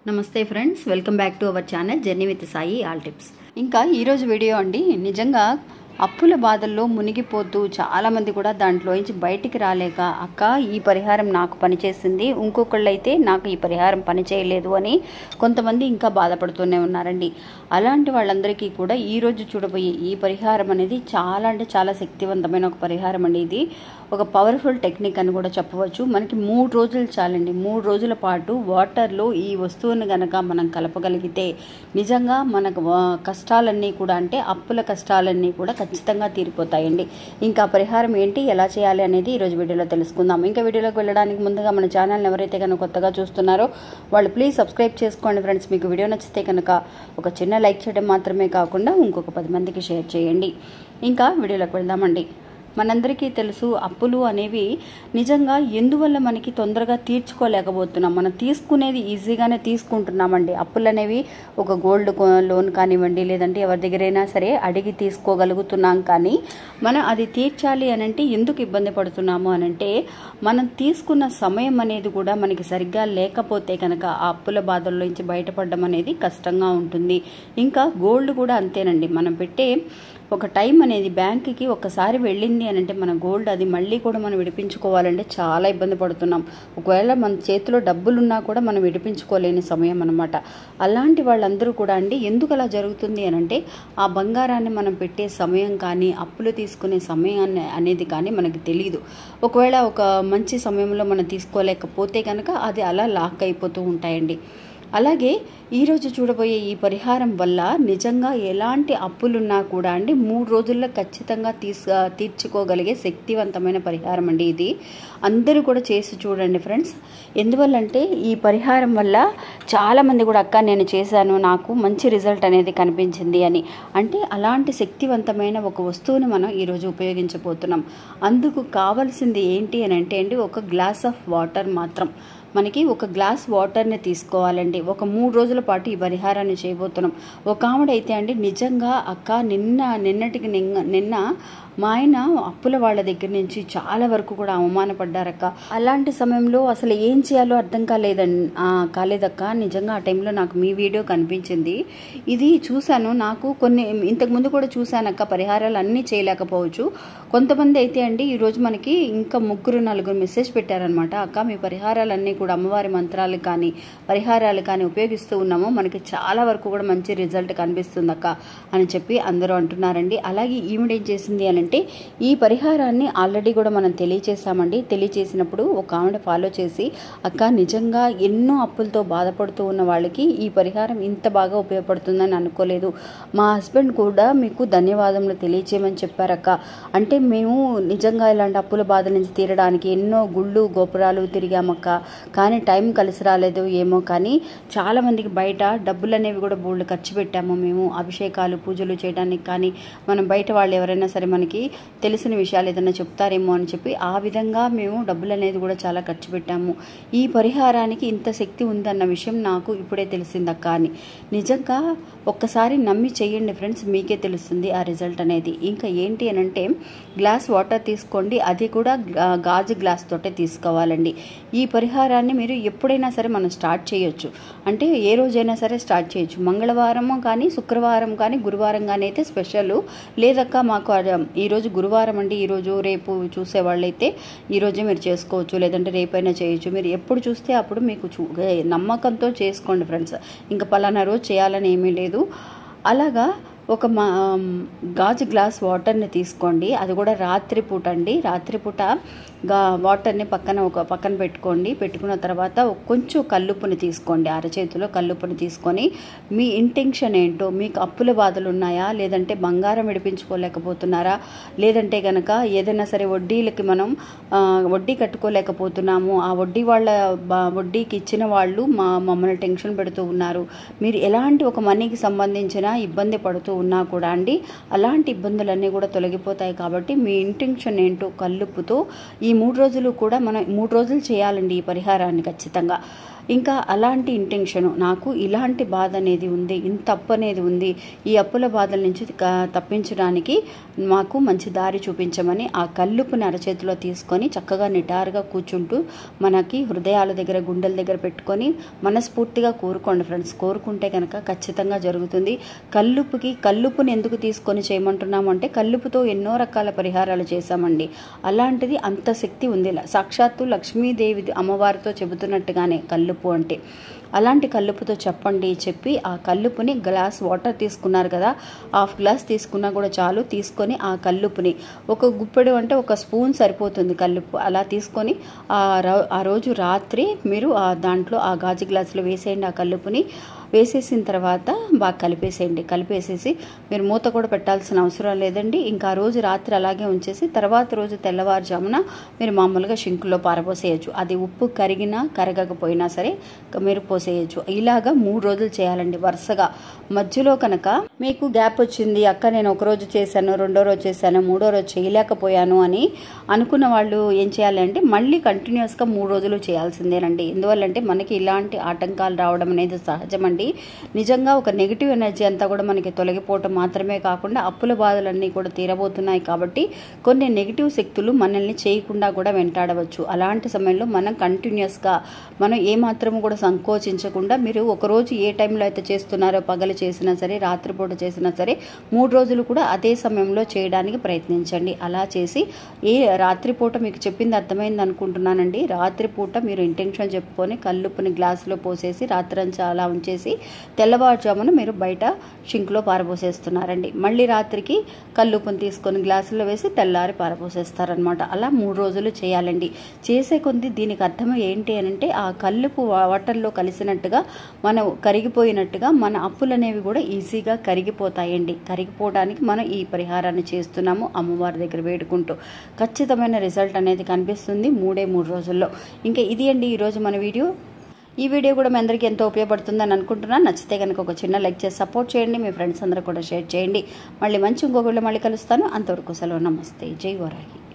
నమస్తే friends, welcome back to our channel journey with Sai all tips. ఇంకా ఈరోజు video అండి, నిజంగా అప్పుల బాధల్లో మునిగిపోతూ చాలామంది కూడా దాంట్లోంచి బయటికి రాలేక అక్క ఈ పరిహారం నాకు పనిచేసింది, ఇంకొకళ్ళు అయితే నాకు ఈ పరిహారం పనిచేయలేదు అని కొంతమంది ఇంకా బాధపడుతూనే ఉన్నారండి. అలాంటి వాళ్ళందరికీ కూడా ఈరోజు చూడబోయే ఈ పరిహారం అనేది చాలా అంటే చాలా శక్తివంతమైన ఒక పరిహారం అండి. ఇది ఒక పవర్ఫుల్ టెక్నిక్ అని కూడా చెప్పవచ్చు. మనకి 3 రోజులు చాలండి. 3 రోజుల పాటు వాటర్లో ఈ వస్తువుని కనుక మనం కలపగలిగితే నిజంగా మనకు కష్టాలన్నీ కూడా, అంటే అప్పుల కష్టాలన్నీ కూడా ఖచ్చితంగా తీరిపోతాయండి. ఇంకా పరిహారం ఏంటి, ఎలా చేయాలి అనేది ఈరోజు వీడియోలో తెలుసుకుందాం. ఇంకా వీడియోలోకి వెళ్ళడానికి ముందుగా మన ఛానల్ని ఎవరైతే కనుక కొత్తగా చూస్తున్నారో వాళ్ళు ప్లీజ్ సబ్స్క్రైబ్ చేసుకోండి ఫ్రెండ్స్. మీకు వీడియో నచ్చితే కనుక ఒక చిన్న లైక్ చేయడం మాత్రమే కాకుండా ఇంకొక 10 మందికి షేర్ చేయండి. ఇంకా వీడియోలోకి వెళ్దామండి. మనందరికీ తెలుసు, అప్పులు అనేవి నిజంగా ఎందువల్ల మనకి తొందరగా తీర్చుకోలేకపోతున్నాం. మనం తీసుకునేది ఈజీగానే తీసుకుంటున్నామండి. అప్పులు అనేవి ఒక గోల్డ్ లోన్ కానివ్వండి, లేదంటే ఎవరి దగ్గరైనా సరే అడిగి తీసుకోగలుగుతున్నాం. కానీ మనం అది తీర్చాలి అనంటే ఎందుకు ఇబ్బంది పడుతున్నాము అనంటే, మనం తీసుకున్న సమయం అనేది కూడా మనకి సరిగ్గా లేకపోతే కనుక ఆ అప్పుల బాధల్లోంచి బయటపడడం అనేది కష్టంగా ఉంటుంది. ఇంకా గోల్డ్ కూడా అంతేనండి. మనం పెట్టే ఒక టైం అనేది బ్యాంకుకి ఒక్కసారి వెళ్ళింది అని అంటే మన గోల్డ్ అది మళ్ళీ కూడా మనం విడిపించుకోవాలంటే చాలా ఇబ్బంది పడుతున్నాం. ఒకవేళ మన చేతిలో డబ్బులున్నా కూడా మనం విడిపించుకోలేని సమయం అనమాట. అలాంటి వాళ్ళందరూ కూడా అండి, ఎందుకు అలా జరుగుతుంది అని అంటే, ఆ బంగారాన్ని మనం పెట్టే సమయం కానీ అప్పులు తీసుకునే సమయాన్ని అనేది కానీ మనకి తెలియదు. ఒకవేళ ఒక మంచి సమయంలో మనం తీసుకోలేకపోతే కనుక అది అలా లాక్ అయిపోతూ ఉంటాయండి. అలాగే ఈరోజు చూడబోయే ఈ పరిహారం వల్ల నిజంగా ఎలాంటి అప్పులున్నా కూడా అండి 3 రోజుల్లో ఖచ్చితంగా తీర్చుకోగలిగే శక్తివంతమైన పరిహారం అండి ఇది. అందరూ కూడా చేసి చూడండి ఫ్రెండ్స్. ఎందువల్లంటే ఈ పరిహారం వల్ల చాలామంది కూడా అక్క నేను చేశాను, నాకు మంచి రిజల్ట్ అనేది కనిపించింది అని. అంటే అలాంటి శక్తివంతమైన ఒక వస్తువుని మనం ఈరోజు ఉపయోగించబోతున్నాం. అందుకు కావాల్సింది ఏంటి అని అంటే అండి, ఒక గ్లాస్ ఆఫ్ వాటర్ మాత్రం. మనకి ఒక గ్లాస్ వాటర్ని తీసుకోవాలండి. ఒక 3 రోజుల పాటు ఈ పరిహారాన్ని చేయబోతున్నాం. ఒక ఆవిడైతే అండి, నిజంగా అక్క నిన్నటికి నిన్న మా ఆయన అప్పుల వాళ్ళ దగ్గర నుంచి చాలా వరకు కూడా అవమానపడ్డారక్క. అలాంటి సమయంలో అసలు ఏం చేయాలో అర్థం కాలేదక్క. నిజంగా ఆ టైంలో నాకు మీ వీడియో కనిపించింది. ఇది చూశాను, నాకు కొన్ని ఇంతకుముందు కూడా చూశానక్క. పరిహారాలు అన్నీ చేయలేకపోవచ్చు. కొంతమంది అయితే అండి ఈరోజు మనకి ఇంకా 3-4 మెసేజ్ పెట్టారనమాట. అక్క మీ పరిహారాలన్నీ కూడా అమ్మవారి మంత్రాలు కానీ పరిహారాలు కానీ ఉపయోగిస్తూ ఉన్నాము, మనకి చాలా వరకు కూడా మంచి రిజల్ట్ కనిపిస్తుంది అక్క అని చెప్పి అందరూ అంటున్నారండి. అలాగే ఈవిడేం చేసింది అని అంటే, ఈ పరిహారాన్ని ఆల్రెడీ కూడా మనం తెలియచేసామండి. తెలియచేసినప్పుడు ఒక ఆవిడ ఫాలో చేసి, అక్క నిజంగా ఎన్నో అప్పులతో బాధపడుతూ ఉన్న వాళ్ళకి ఈ పరిహారం ఇంత బాగా ఉపయోగపడుతుందని అనుకోలేదు. మా హస్బెండ్ కూడా మీకు ధన్యవాదములు తెలియచేయమని చెప్పారక్క. అంటే మేము నిజంగా ఇలాంటి అప్పుల బాధ నుంచి తీరడానికి ఎన్నో గుళ్ళు గోపురాలు తిరిగామక్క, కానీ టైం కలిసి రాలేదు ఏమో. కానీ చాలామందికి బయట డబ్బులు అనేవి కూడా బోల్డ్ ఖర్చు పెట్టాము మేము, అభిషేకాలు పూజలు చేయడానికి. కానీ మనం బయట వాళ్ళు ఎవరైనా సరే మనకి తెలిసిన విషయాలు ఏదైనా చెప్తారేమో అని చెప్పి ఆ విధంగా మేము డబ్బులు అనేది కూడా చాలా ఖర్చు పెట్టాము. ఈ పరిహారానికి ఇంత శక్తి ఉందన్న విషయం నాకు ఇప్పుడే తెలిసిందక్క అని. నిజంగా ఒక్కసారి నమ్మి చేయండి ఫ్రెండ్స్, మీకే తెలుస్తుంది ఆ రిజల్ట్ అనేది. ఇంకా ఏంటి అని అంటే, గ్లాస్ వాటర్ తీసుకోండి, అది కూడా గాజు గ్లాస్ తోటే తీసుకోవాలండి. ఈ పరిహారాన్ని మీరు ఎప్పుడైనా సరే మనం స్టార్ట్ చేయొచ్చు. అంటే ఏ రోజైనా సరే స్టార్ట్ చేయొచ్చు. మంగళవారం కానీ శుక్రవారం కానీ గురువారం కానీ అయితే స్పెషల్. లేదక్క మాకు ఈరోజు గురువారం అండి, ఈరోజు రేపు చూసేవాళ్ళైతే ఈరోజే మీరు చేసుకోవచ్చు, లేదంటే రేపైనా చేయొచ్చు. మీరు ఎప్పుడు చూస్తే అప్పుడు మీకు నమ్మకంతో చేసుకోండి ఫ్రెండ్స్. ఇంకా పలానా రోజు చేయాలని ఏమీ లేదు. అలాగా ఒక గాజు గ్లాస్ వాటర్ని తీసుకోండి. అది కూడా రాత్రిపూట అండి. రాత్రిపూట వాటర్ని పక్కన పెట్టుకోండి. పెట్టుకున్న తర్వాత కొంచెం కల్లుప్పుని తీసుకోండి. అరచేతిలో కల్లుప్పుని తీసుకొని మీ ఇంటెన్షన్ ఏంటో, మీకు అప్పుల బాధలు ఉన్నాయా, లేదంటే బంగారం విడిపించుకోలేకపోతున్నారా, లేదంటే కనుక ఏదైనా సరే వడ్డీలకి మనం వడ్డీ కట్టుకోలేకపోతున్నాము, ఆ వడ్డీకి ఇచ్చిన వాళ్ళు మమ్మల్ని టెన్షన్ పెడుతూ ఉన్నారు, మీరు ఎలాంటి ఒక మనీకి సంబంధించిన ఇబ్బంది పడుతూ ఉన్నా కూడా అండి, అలాంటి ఇబ్బందులన్నీ కూడా తొలగిపోతాయి. కాబట్టి మీ ఇంటెన్షన్ ఏంటో కల్లుప్పుతో ఈ 3 రోజులు కూడా మనం 3 రోజులు చేయాలండి ఈ పరిహారాన్ని ఖచ్చితంగా. ఇంకా అలాంటి ఇంటెన్షను, నాకు ఇలాంటి బాధ అనేది ఉంది, ఇంత అప్పు అనేది ఉంది, ఈ అప్పుల బాధల నుంచి తప్పించడానికి మాకు మంచి దారి చూపించమని ఆ కల్లుపుని అరచేతిలో తీసుకొని చక్కగా నిటారుగా కూర్చుంటూ మనకి హృదయాల దగ్గర, గుండెల దగ్గర పెట్టుకొని మనస్ఫూర్తిగా కోరుకోండి ఫ్రెండ్స్. కోరుకుంటే కనుక ఖచ్చితంగా జరుగుతుంది. కల్లుపుని ఎందుకు తీసుకొని చేయమంటున్నాము అంటే, కల్లుపుతో ఎన్నో రకాల పరిహారాలు చేశామండి. అలాంటిది అంత శక్తి ఉంది. సాక్షాత్తు లక్ష్మీదేవి అమ్మవారితో చెబుతున్నట్టుగానే కల్లుపు అంటే. అలాంటి కల్లుపుతో చెప్పి ఆ కల్లుపుని గ్లాస్ వాటర్ తీసుకున్నారు కదా, హాఫ్ గ్లాస్ తీసుకున్నా కూడా చాలు. తీసుకొని ఆ కల్లుపుని ఒక గుప్పెడు అంటే ఒక స్పూన్ సరిపోతుంది కల్లుపు. అలా తీసుకొని ఆ రోజు రాత్రి మీరు దాంట్లో ఆ గాజు గ్లాసులో వేసేయండి. ఆ కల్లుపుని వేసేసిన తర్వాత బాగా కలిపేసేసి మీరు మూత కూడా పెట్టాల్సిన అవసరం లేదండి. ఇంకా ఆ రోజు రాత్రి అలాగే ఉంచేసి తర్వాత రోజు తెల్లవారుజామున మీరు మామూలుగా షింకులో పారబోసేయచ్చు. అది ఉప్పు కరిగినా కరగకపోయినా సరే మీరు పోసేయచ్చు. ఇలాగా 3 రోజులు చేయాలండి వరుసగా. మధ్యలో కనుక మీకు గ్యాప్ వచ్చింది, అక్క నేను ఒకరోజు చేశాను, 2వ రోజు చేశాను, 3వ రోజు చేయలేకపోయాను అని అనుకున్న వాళ్ళు ఏం చేయాలంటే మళ్ళీ కంటిన్యూస్గా 3 రోజులు చేయాల్సిందేనండి. ఎందువల్లంటే మనకి ఇలాంటి ఆటంకాలు రావడం అనేది సహజమండి. నిజంగా ఒక నెగిటివ్ ఎనర్జీ అంతా కూడా మనకి తొలగిపోవటం మాత్రమే కాకుండా అప్పుల బాధలన్నీ కూడా తీరబోతున్నాయి కాబట్టి కొన్ని నెగిటివ్ శక్తులు మనల్ని చేయకుండా కూడా వెంటాడవచ్చు. అలాంటి సమయంలో మనం కంటిన్యూస్గా మనం ఏమాత్రము కూడా సంకోచించకుండా మీరు ఒకరోజు ఏ టైంలో అయితే చేస్తున్నారో, పగలు చేసినా సరే, రాత్రిపూట చేసినా సరే, 3 రోజులు కూడా అదే సమయంలో చేయడానికి ప్రయత్నించండి. అలా చేసి రాత్రిపూట మీకు చెప్పింది అర్థమైంది అనుకుంటున్నానండి. రాత్రిపూట మీరు ఇంటెన్షన్ చెప్పుకొని కల్లుపుని గ్లాసులో పోసేసి రాత్రంతా అలా ఉంచేసి తెల్లవారుజామున మీరు బయట షింక్లో పారబోసేస్తున్నారండి. మళ్ళీ రాత్రికి కల్లుపుని తీసుకొని గ్లాసులో వేసి తెల్లారి పారబోసేస్తారనమాట. అలా 3 రోజులు చేయాలండి. చేసే కొద్ది దీనికి అర్థం ఏంటి అని అంటే, ఆ కల్లుపు వాటర్లో కలిసినట్టుగా కరిగిపోయినట్టుగా మన అప్పులు అనేవి కూడా ఈజీగా కరిగిపోతాయండి. కరిగిపోవడానికి మనం ఈ పరిహారాన్ని చేస్తున్నాము అమ్మవారి దగ్గర వేడుకుంటూ. ఖచ్చితమైన రిజల్ట్ అనేది కనిపిస్తుంది 3 రోజుల్లో. ఇంకా ఇది అండి ఈరోజు మన వీడియో. ఈ వీడియో కూడా మీ అందరికీ ఎంతో ఉపయోగపడుతుందని అనుకుంటున్నాను. నచ్చితే కనుక ఒక చిన్న లైక్ చేసి సపోర్ట్ చేయండి. మీ ఫ్రెండ్స్ అందరూ కూడా షేర్ చేయండి. మళ్ళీ ఇంకొక వీడియో మళ్ళీ కలుస్తాను. అంతవరకు సెలవు. నమస్తే. జై వరాహి.